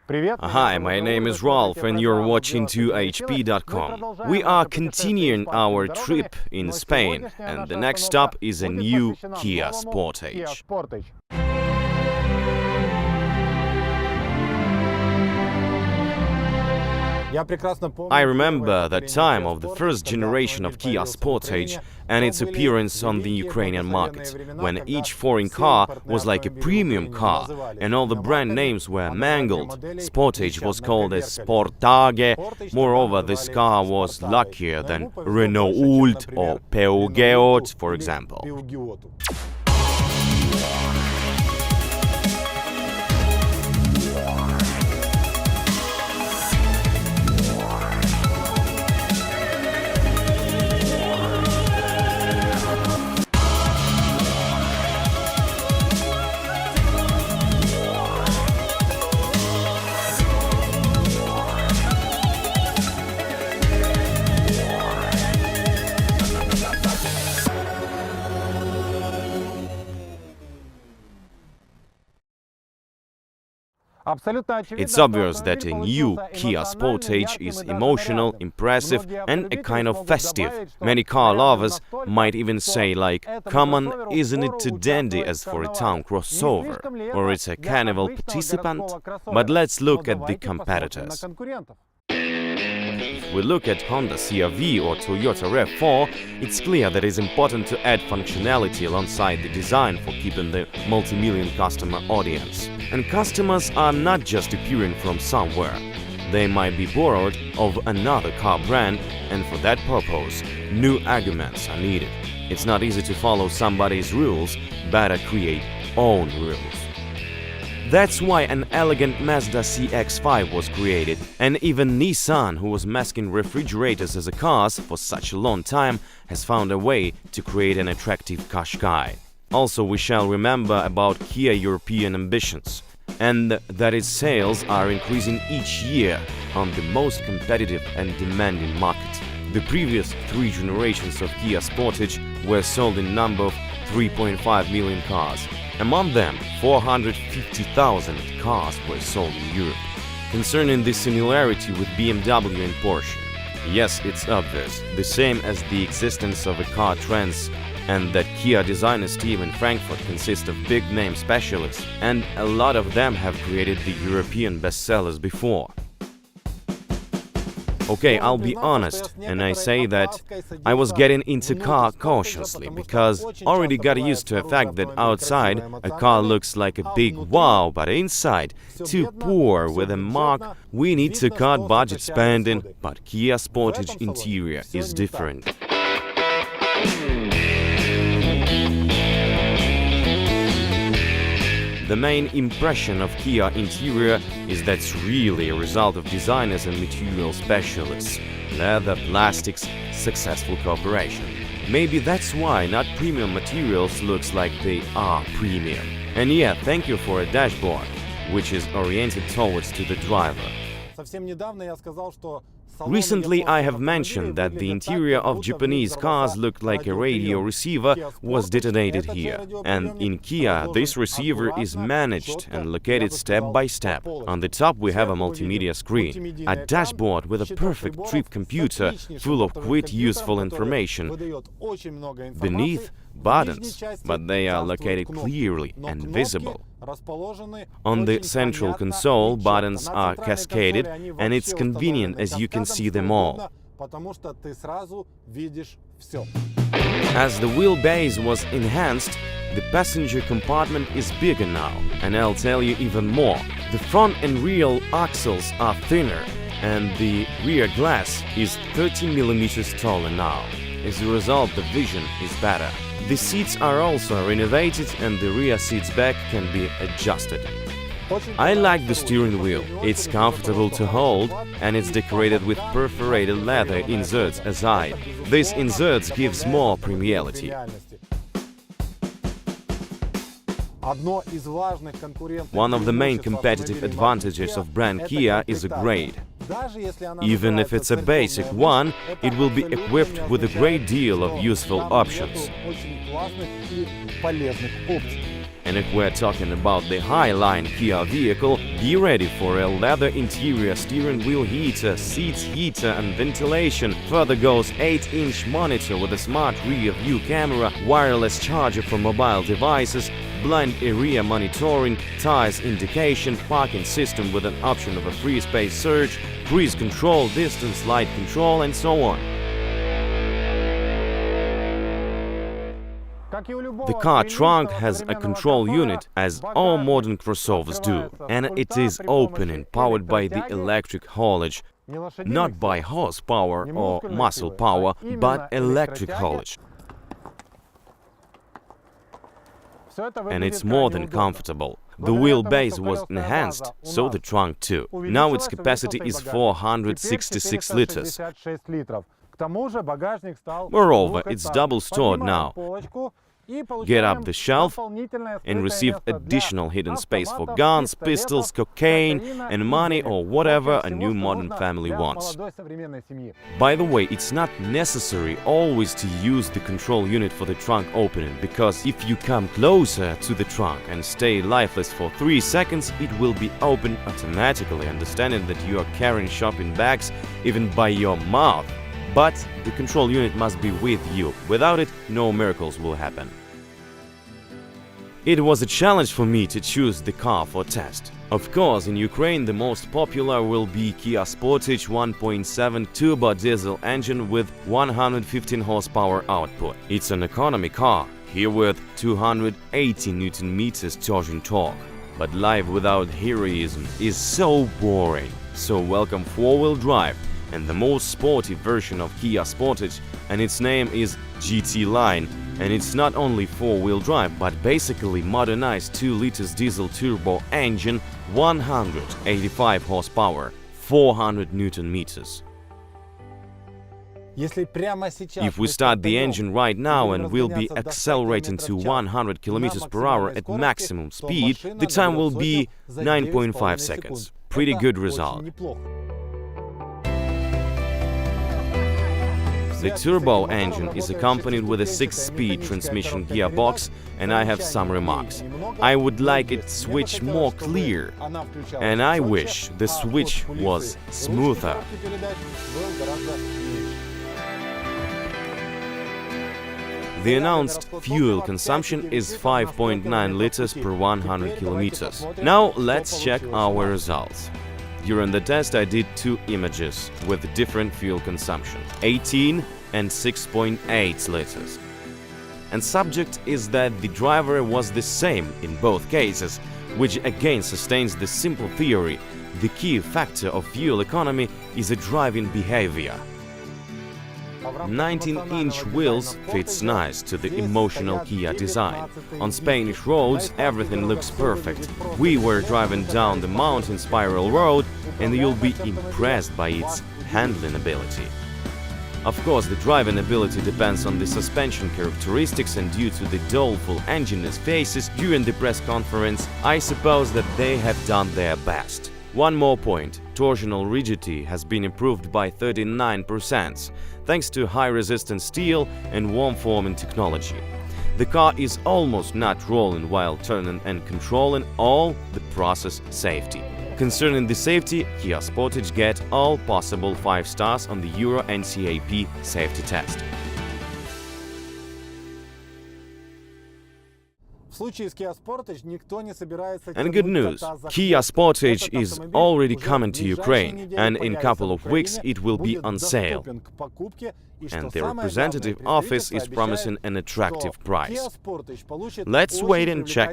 Hi, my name is Rolf and you're watching 2hp.com. We are continuing our trip in Spain and the next stop is a new KIA Sportage. I remember the time of the first generation of KIA Sportage and its appearance on the Ukrainian market, when each foreign car was like a premium car and all the brand names were mangled. Sportage was called as Sportage. Moreover, this car was luckier than Renault or Peugeot, for example. It's obvious that a new KIA Sportage is emotional, impressive and a kind of festive. Many car lovers might even say like, come on, isn't it too dandy as for a town crossover? Or it's a carnival participant? But let's look at the competitors. If we look at Honda CR-V or Toyota RAV4, it's clear that it's important to add functionality alongside the design for keeping the multi-million customer audience. And customers are not just appearing from somewhere. They might be borrowed of another car brand, and for that purpose, new arguments are needed. It's not easy to follow somebody's rules, better create own rules. That's why an elegant Mazda CX-5 was created, and even Nissan, who was masking refrigerators as a cars for such a long time, has found a way to create an attractive Qashqai. Also, we shall remember about Kia European ambitions, and that its sales are increasing each year on the most competitive and demanding market. The previous 3 generations of Kia Sportage were sold in number of 3.5 million cars. Among them, 450,000 cars were sold in Europe. Concerning the similarity with BMW and Porsche, yes, it's obvious, the same as the existence of a car trends, and that Kia designers team in Frankfurt consists of big-name specialists, and a lot of them have created the European bestsellers before. Okay, I'll be honest, and I say that I was getting into car cautiously, because already got used to the fact that outside a car looks like a big wow, but inside, too poor with a mark, we need to cut budget spending, but Kia Sportage interior is different. The main impression of Kia interior is that it's really a result of designers and material specialists, leather, plastics, successful cooperation. Maybe that's why not premium materials looks like they are premium. And yeah, thank you for a dashboard, which is oriented towards to the driver. Recently I have mentioned that the interior of Japanese cars looked like a radio receiver was detonated here, and in Kia this receiver is managed and located step by step. On the top we have a multimedia screen, a dashboard with a perfect trip computer full of quite useful information. Beneath, buttons, but they are located clearly and visible. On the central console, buttons are cascaded, and it's convenient as you can see them all. As the wheelbase was enhanced, the passenger compartment is bigger now, and I'll tell you even more. The front and rear axles are thinner, and the rear glass is 13 mm taller now. As a result, the vision is better. The seats are also renovated and the rear seats back can be adjusted. I like the steering wheel, it's comfortable to hold and it's decorated with perforated leather inserts aside. These inserts gives more premiumity. One of the main competitive advantages of brand Kia is a grade. Even if it's a basic one, it will be equipped with a great deal of useful options. And if we're talking about the high-line Kia vehicle, be ready for a leather interior, steering wheel heater, seats heater and ventilation. Further goes 8-inch monitor with a smart rear-view camera, wireless charger for mobile devices, blind area monitoring, tires indication, parking system with an option of a free space search, cruise control, distance light control and so on. The car trunk has a control unit, as all modern crossovers do, and it is open and powered by the electric haulage, not by horsepower or muscle power, but electric haulage. And it's more than comfortable. The wheelbase was enhanced, so the trunk too. Now its capacity is 466 liters. Moreover, it's double-stored now. Get up the shelf and receive additional hidden space for guns, pistols, cocaine and money or whatever a new modern family wants. By the way, it's not necessary always to use the control unit for the trunk opening, because if you come closer to the trunk and stay lifeless for 3 seconds, it will be opened automatically, understanding that you are carrying shopping bags even by your mouth. But the control unit must be with you. Without it, no miracles will happen. It was a challenge for me to choose the car for test. Of course, in Ukraine the most popular will be Kia Sportage 1.7 turbo diesel engine with 115 horsepower output. It's an economy car, here with 280 Nm torsion torque. But life without heroism is so boring. So welcome four-wheel drive and the most sporty version of Kia Sportage, and its name is GT Line. And it's not only four-wheel drive, but basically modernized 2 liters diesel turbo engine, 185 horsepower, 400 Nm. If we start the engine right now and we'll be accelerating to 100 km per hour at maximum speed, the time will be 9.5 seconds. Pretty good result. The turbo engine is accompanied with a 6-speed transmission gearbox, and I have some remarks. I would like it switch more clear, and I wish the switch was smoother. The announced fuel consumption is 5.9 liters per 100 kilometers. Now let's check our results. During the test I did 2 images with different fuel consumption, 18 and 6.8 liters. And subject is that the driver was the same in both cases, which again sustains the simple theory: the key factor of fuel economy is a driving behavior. 19-inch wheels fits nice to the emotional Kia design. On Spanish roads everything looks perfect. We were driving down the mountain spiral road, and you'll be impressed by its handling ability. Of course, the driving ability depends on the suspension characteristics, and due to the doleful engineers' faces during the press conference, I suppose that they have done their best. One more point: torsional rigidity has been improved by 39%, thanks to high-resistance steel and warm-forming technology. The car is almost not rolling while turning and controlling, all the process safety. Concerning the safety, Kia Sportage get all possible 5 stars on the Euro NCAP safety test. And good news, Kia Sportage is already coming to Ukraine, and in a couple of weeks it will be on sale. And the representative office is promising an attractive price. Let's wait and check.